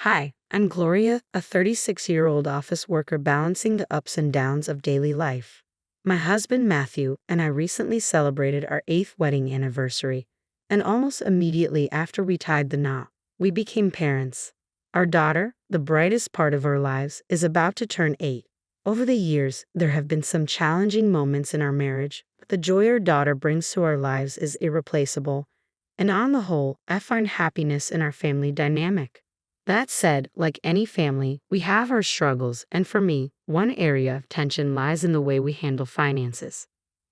Hi, I'm Gloria, a 36-year-old office worker balancing the ups and downs of daily life. My husband Matthew and I recently celebrated our 8th wedding anniversary, and almost immediately after we tied the knot, we became parents. Our daughter, the brightest part of our lives, is about to turn 8. Over the years, there have been some challenging moments in our marriage, but the joy our daughter brings to our lives is irreplaceable, and on the whole, I find happiness in our family dynamic. That said, like any family, we have our struggles, and for me, one area of tension lies in the way we handle finances.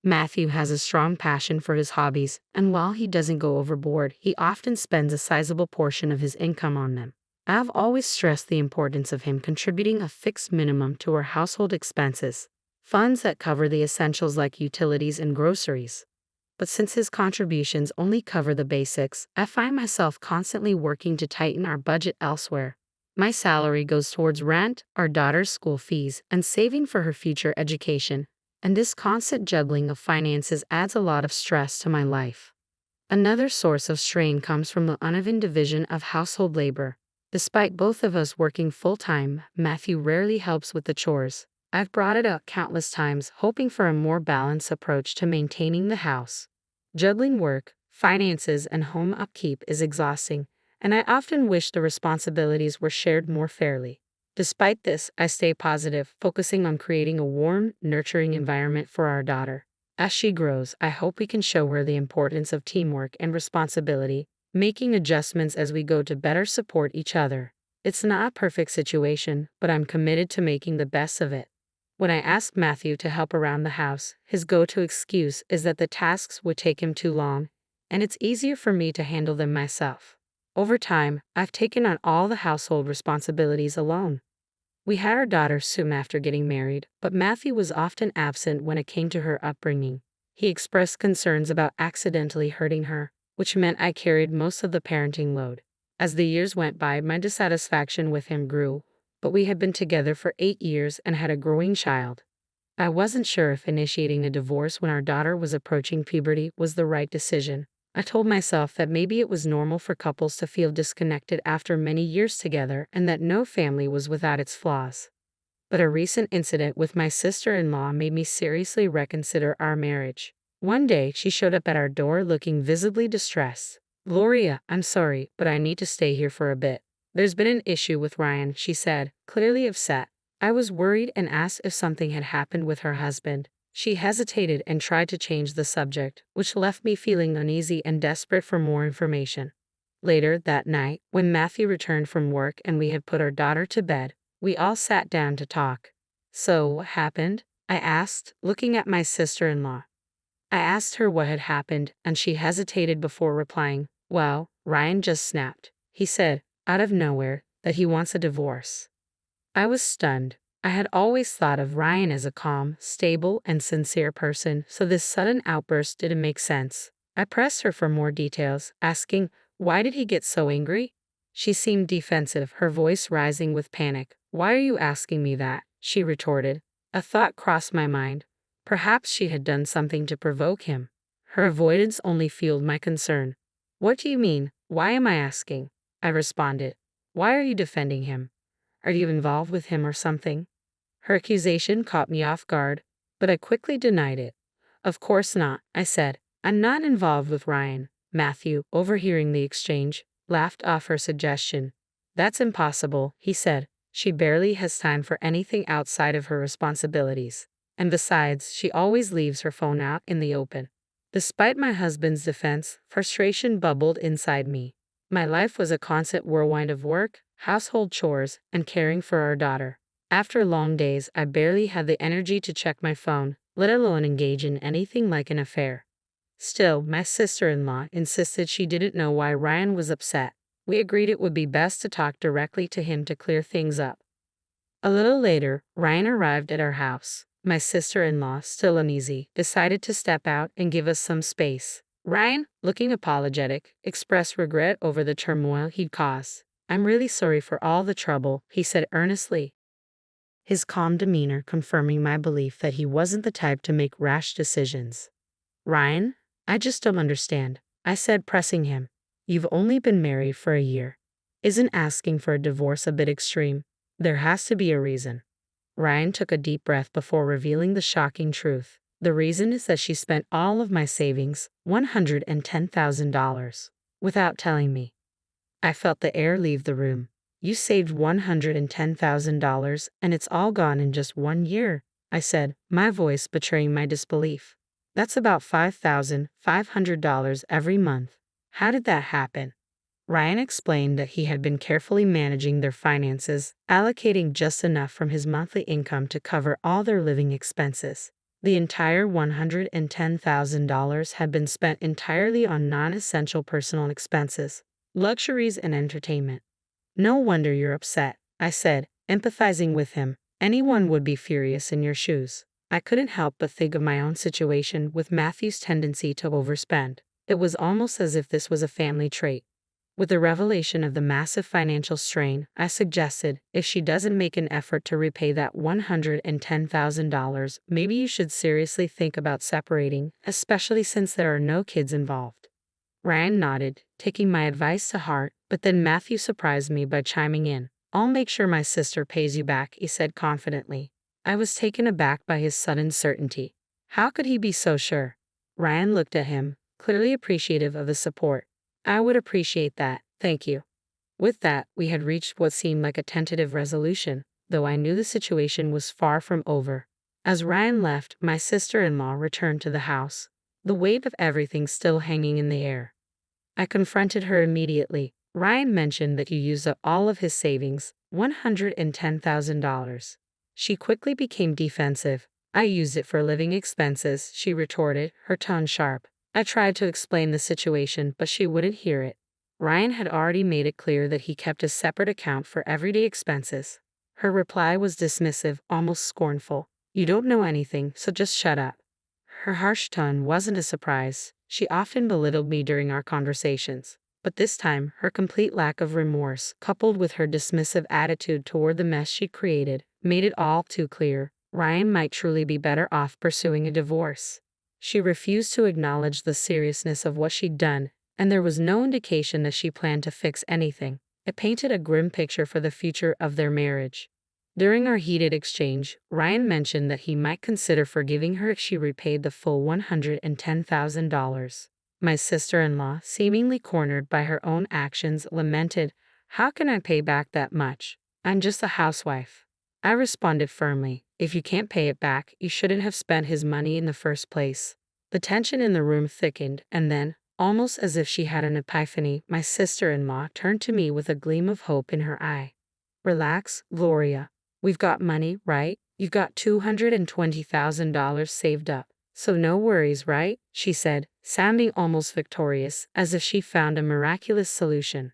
Matthew has a strong passion for his hobbies, and while he doesn't go overboard, he often spends a sizable portion of his income on them. I've always stressed the importance of him contributing a fixed minimum to our household expenses, funds that cover the essentials like utilities and groceries. But since his contributions only cover the basics, I find myself constantly working to tighten our budget elsewhere. My salary goes towards rent, our daughter's school fees, and saving for her future education, and this constant juggling of finances adds a lot of stress to my life. Another source of strain comes from the uneven division of household labor. Despite both of us working full-time, Matthew rarely helps with the chores. I've brought it up countless times, hoping for a more balanced approach to maintaining the house. Juggling work, finances, and home upkeep is exhausting, and I often wish the responsibilities were shared more fairly. Despite this, I stay positive, focusing on creating a warm, nurturing environment for our daughter. As she grows, I hope we can show her the importance of teamwork and responsibility, making adjustments as we go to better support each other. It's not a perfect situation, but I'm committed to making the best of it. When I ask Matthew to help around the house, his go-to excuse is that the tasks would take him too long, and it's easier for me to handle them myself. Over time, I've taken on all the household responsibilities alone. We had our daughter soon after getting married, but Matthew was often absent when it came to her upbringing. He expressed concerns about accidentally hurting her, which meant I carried most of the parenting load. As the years went by, my dissatisfaction with him grew, but we had been together for 8 years and had a growing child. I wasn't sure if initiating a divorce when our daughter was approaching puberty was the right decision. I told myself that maybe it was normal for couples to feel disconnected after many years together and that no family was without its flaws. But a recent incident with my sister-in-law made me seriously reconsider our marriage. One day, she showed up at our door looking visibly distressed. "Gloria, I'm sorry, but I need to stay here for a bit. There's been an issue with Ryan," she said, clearly upset. I was worried and asked if something had happened with her husband. She hesitated and tried to change the subject, which left me feeling uneasy and desperate for more information. Later that night, when Matthew returned from work and we had put our daughter to bed, we all sat down to talk. "So, what happened?" I asked, looking at my sister-in-law. I asked her what had happened, and she hesitated before replying. "Well, Ryan just snapped. He said, out of nowhere, that he wants a divorce." I was stunned. I had always thought of Ryan as a calm, stable, and sincere person, so this sudden outburst didn't make sense. I pressed her for more details, asking, "Why did he get so angry?" She seemed defensive, her voice rising with panic. "Why are you asking me that?" she retorted. A thought crossed my mind. Perhaps she had done something to provoke him. Her avoidance only fueled my concern. "What do you mean? Why am I asking?" I responded. "Why are you defending him? Are you involved with him or something?" Her accusation caught me off guard, but I quickly denied it. "Of course not," I said. "I'm not involved with Ryan." Matthew, overhearing the exchange, laughed off her suggestion. "That's impossible," he said. "She barely has time for anything outside of her responsibilities. And besides, she always leaves her phone out in the open." Despite my husband's defense, frustration bubbled inside me. My life was a constant whirlwind of work, household chores, and caring for our daughter. After long days, I barely had the energy to check my phone, let alone engage in anything like an affair. Still, my sister-in-law insisted she didn't know why Ryan was upset. We agreed it would be best to talk directly to him to clear things up. A little later, Ryan arrived at our house. My sister-in-law, still uneasy, decided to step out and give us some space. Ryan, looking apologetic, expressed regret over the turmoil he'd caused. "I'm really sorry for all the trouble," he said earnestly, his calm demeanor confirming my belief that he wasn't the type to make rash decisions. "Ryan, I just don't understand," I said, pressing him. "You've only been married for a year. Isn't asking for a divorce a bit extreme? There has to be a reason. Ryan took a deep breath before revealing the shocking truth. The reason is that she spent all of my savings, $110,000, without telling me. I felt the air leave the room. You saved $110,000 and it's all gone in just 1 year, I said, my voice betraying my disbelief. That's about $5,500 every month. How did that happen? Ryan explained that he had been carefully managing their finances, allocating just enough from his monthly income to cover all their living expenses. The entire $110,000 had been spent entirely on non-essential personal expenses, luxuries, and entertainment. No wonder you're upset, I said, empathizing with him. Anyone would be furious in your shoes. I couldn't help but think of my own situation with Matthew's tendency to overspend. It was almost as if this was a family trait. With the revelation of the massive financial strain, I suggested, if she doesn't make an effort to repay that $110,000, maybe you should seriously think about separating, especially since there are no kids involved. Ryan nodded, taking my advice to heart, but then Matthew surprised me by chiming in. I'll make sure my sister pays you back, he said confidently. I was taken aback by his sudden certainty. How could he be so sure? Ryan looked at him, clearly appreciative of the support. I would appreciate that, thank you. With that, we had reached what seemed like a tentative resolution, though I knew the situation was far from over. As Ryan left, my sister-in-law returned to the house, the weight of everything still hanging in the air. I confronted her immediately. Ryan mentioned that you used up all of his savings, $110,000. She quickly became defensive. I used it for living expenses, she retorted, her tone sharp. I tried to explain the situation, but she wouldn't hear it. Ryan had already made it clear that he kept a separate account for everyday expenses. Her reply was dismissive, almost scornful. You don't know anything, so just shut up. Her harsh tone wasn't a surprise. She often belittled me during our conversations. But this time, her complete lack of remorse, coupled with her dismissive attitude toward the mess she'd created, made it all too clear. Ryan might truly be better off pursuing a divorce. She refused to acknowledge the seriousness of what she'd done, and there was no indication that she planned to fix anything. It painted a grim picture for the future of their marriage. During our heated exchange, Ryan mentioned that he might consider forgiving her if she repaid the full $110,000. My sister-in-law, seemingly cornered by her own actions, lamented, "How can I pay back that much? I'm just a housewife." I responded firmly, "If you can't pay it back, you shouldn't have spent his money in the first place." The tension in the room thickened, and then, almost as if she had an epiphany, my sister-in-law turned to me with a gleam of hope in her eye. "Relax, Gloria. We've got money, right? You've got $220,000 saved up. So no worries, right?" she said, sounding almost victorious, as if she found a miraculous solution.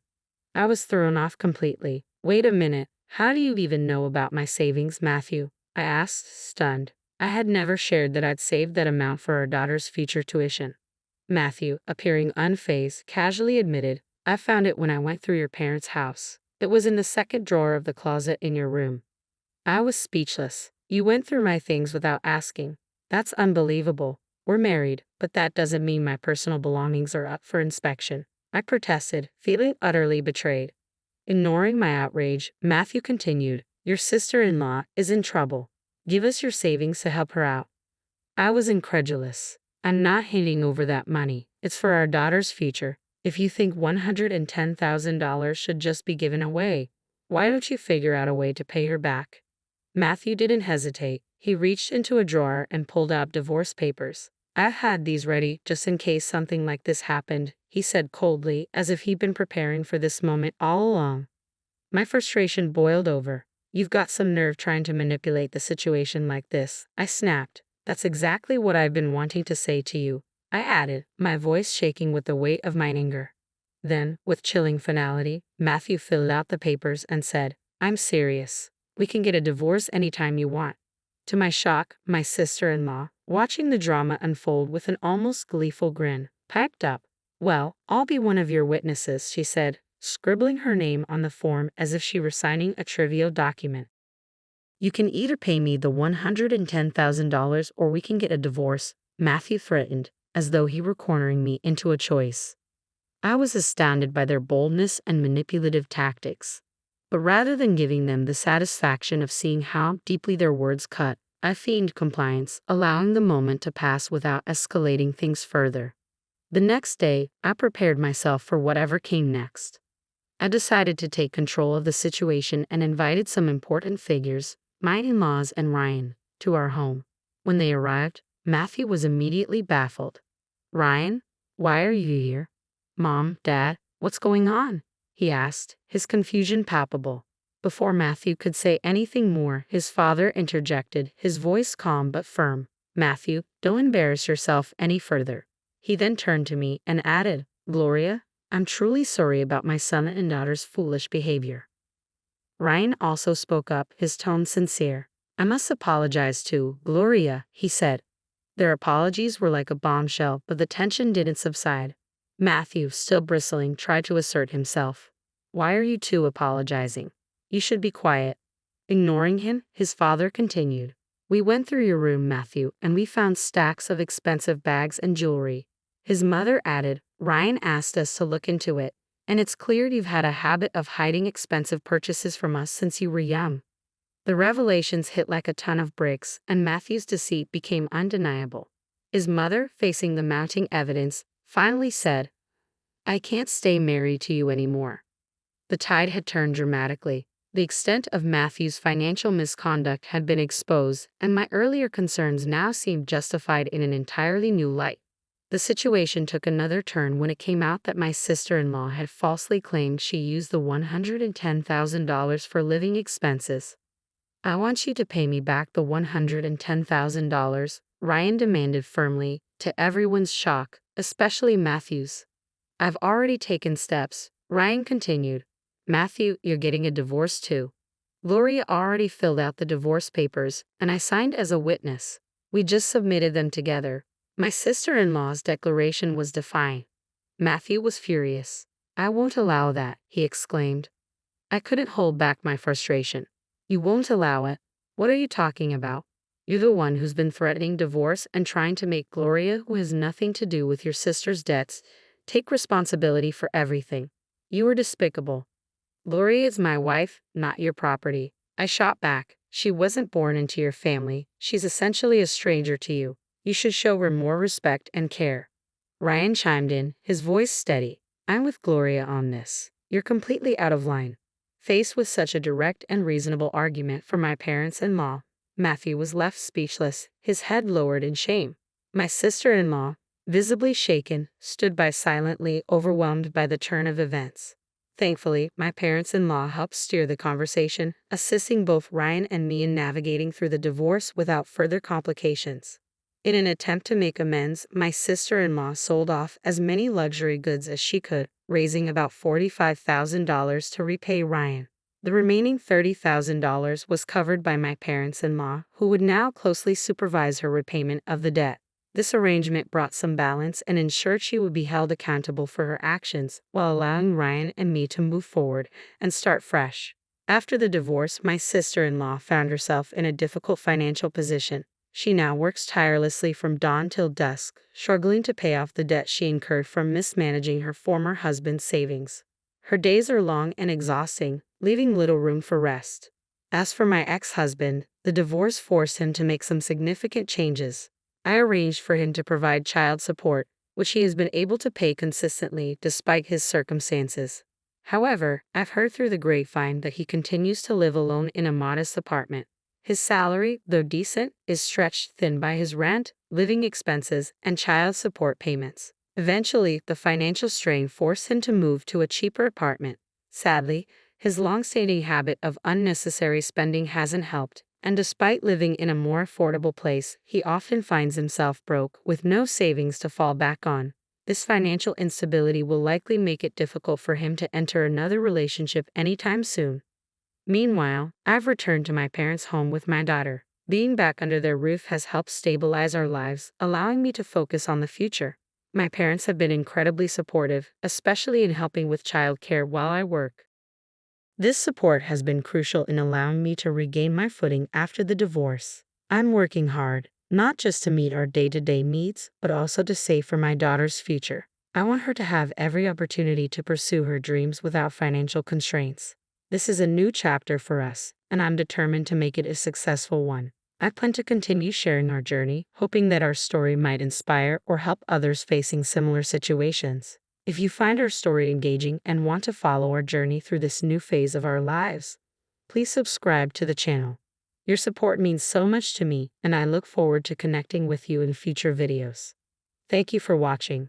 I was thrown off completely. "Wait a minute. How do you even know about my savings, Matthew?" I asked, stunned. I had never shared that I'd saved that amount for our daughter's future tuition. Matthew, appearing unfazed, casually admitted, "I found it when I went through your parents' house. It was in the second drawer of the closet in your room." I was speechless. "You went through my things without asking. That's unbelievable. We're married, but that doesn't mean my personal belongings are up for inspection," I protested, feeling utterly betrayed. Ignoring my outrage, Matthew continued, "Your sister-in-law is in trouble. Give us your savings to help her out." I was incredulous. "I'm not handing over that money. It's for our daughter's future. If you think $110,000 should just be given away, why don't you figure out a way to pay her back?" Matthew didn't hesitate. He reached into a drawer and pulled out divorce papers. "I had these ready just in case something like this happened," he said coldly, as if he'd been preparing for this moment all along. My frustration boiled over. "You've got some nerve trying to manipulate the situation like this," I snapped. "That's exactly what I've been wanting to say to you," I added, my voice shaking with the weight of my anger. Then, with chilling finality, Matthew filled out the papers and said, "I'm serious. We can get a divorce anytime you want." To my shock, my sister-in-law, watching the drama unfold with an almost gleeful grin, piped up. "Well, I'll be one of your witnesses," she said, scribbling her name on the form as if she were signing a trivial document. "You can either pay me the $110,000 or we can get a divorce," Matthew threatened, as though he were cornering me into a choice. I was astounded by their boldness and manipulative tactics. But rather than giving them the satisfaction of seeing how deeply their words cut, I feigned compliance, allowing the moment to pass without escalating things further. The next day, I prepared myself for whatever came next. I decided to take control of the situation and invited some important figures, my in-laws and Ryan, to our home. When they arrived, Matthew was immediately baffled. "Ryan, why are you here?" "Mom, Dad, what's going on?" he asked, his confusion palpable. Before Matthew could say anything more, his father interjected, his voice calm but firm. "Matthew, don't embarrass yourself any further." He then turned to me and added, "Gloria, I'm truly sorry about my son and daughter's foolish behavior." Ryan also spoke up, his tone sincere. "I must apologize to Gloria," he said. Their apologies were like a bombshell, but the tension didn't subside. Matthew, still bristling, tried to assert himself. "Why are you two apologizing? You should be quiet." Ignoring him, his father continued. "We went through your room, Matthew, and we found stacks of expensive bags and jewelry." His mother added, "Ryan asked us to look into it, and it's clear you've had a habit of hiding expensive purchases from us since you were young." The revelations hit like a ton of bricks, and Matthew's deceit became undeniable. His mother, facing the mounting evidence, finally said, "I can't stay married to you anymore." The tide had turned dramatically. The extent of Matthew's financial misconduct had been exposed, and my earlier concerns now seemed justified in an entirely new light. The situation took another turn when it came out that my sister-in-law had falsely claimed she used the $110,000 for living expenses. "I want you to pay me back the $110,000, Ryan demanded firmly, to everyone's shock, especially Matthew's. "I've already taken steps," Ryan continued. "Matthew, you're getting a divorce too. Gloria already filled out the divorce papers, and I signed as a witness. We just submitted them together." My sister-in-law's declaration was defiant. Matthew was furious. "I won't allow that," he exclaimed. I couldn't hold back my frustration. "You won't allow it? What are you talking about? You're the one who's been threatening divorce and trying to make Gloria, who has nothing to do with your sister's debts, take responsibility for everything. You are despicable. Gloria is my wife, not your property." I shot back. "She wasn't born into your family. She's essentially a stranger to you. You should show her more respect and care." Ryan chimed in, his voice steady. "I'm with Gloria on this. You're completely out of line." Faced with such a direct and reasonable argument from my parents-in-law, Matthew was left speechless, his head lowered in shame. My sister-in-law, visibly shaken, stood by silently, overwhelmed by the turn of events. Thankfully, my parents-in-law helped steer the conversation, assisting both Ryan and me in navigating through the divorce without further complications. In an attempt to make amends, my sister-in-law sold off as many luxury goods as she could, raising about $45,000 to repay Ryan. The remaining $30,000 was covered by my parents-in-law, who would now closely supervise her repayment of the debt. This arrangement brought some balance and ensured she would be held accountable for her actions, while allowing Ryan and me to move forward and start fresh. After the divorce, my sister-in-law found herself in a difficult financial position. She now works tirelessly from dawn till dusk, struggling to pay off the debt she incurred from mismanaging her former husband's savings. Her days are long and exhausting, leaving little room for rest. As for my ex-husband, the divorce forced him to make some significant changes. I arranged for him to provide child support, which he has been able to pay consistently despite his circumstances. However, I've heard through the grapevine that he continues to live alone in a modest apartment. His salary, though decent, is stretched thin by his rent, living expenses, and child support payments. Eventually, the financial strain forced him to move to a cheaper apartment. Sadly, his long-standing habit of unnecessary spending hasn't helped, and despite living in a more affordable place, he often finds himself broke, with no savings to fall back on. This financial instability will likely make it difficult for him to enter another relationship anytime soon. Meanwhile, I've returned to my parents' home with my daughter. Being back under their roof has helped stabilize our lives, allowing me to focus on the future. My parents have been incredibly supportive, especially in helping with childcare while I work. This support has been crucial in allowing me to regain my footing after the divorce. I'm working hard, not just to meet our day-to-day needs, but also to save for my daughter's future. I want her to have every opportunity to pursue her dreams without financial constraints. This is a new chapter for us, and I'm determined to make it a successful one. I plan to continue sharing our journey, hoping that our story might inspire or help others facing similar situations. If you find our story engaging and want to follow our journey through this new phase of our lives, please subscribe to the channel. Your support means so much to me, and I look forward to connecting with you in future videos. Thank you for watching.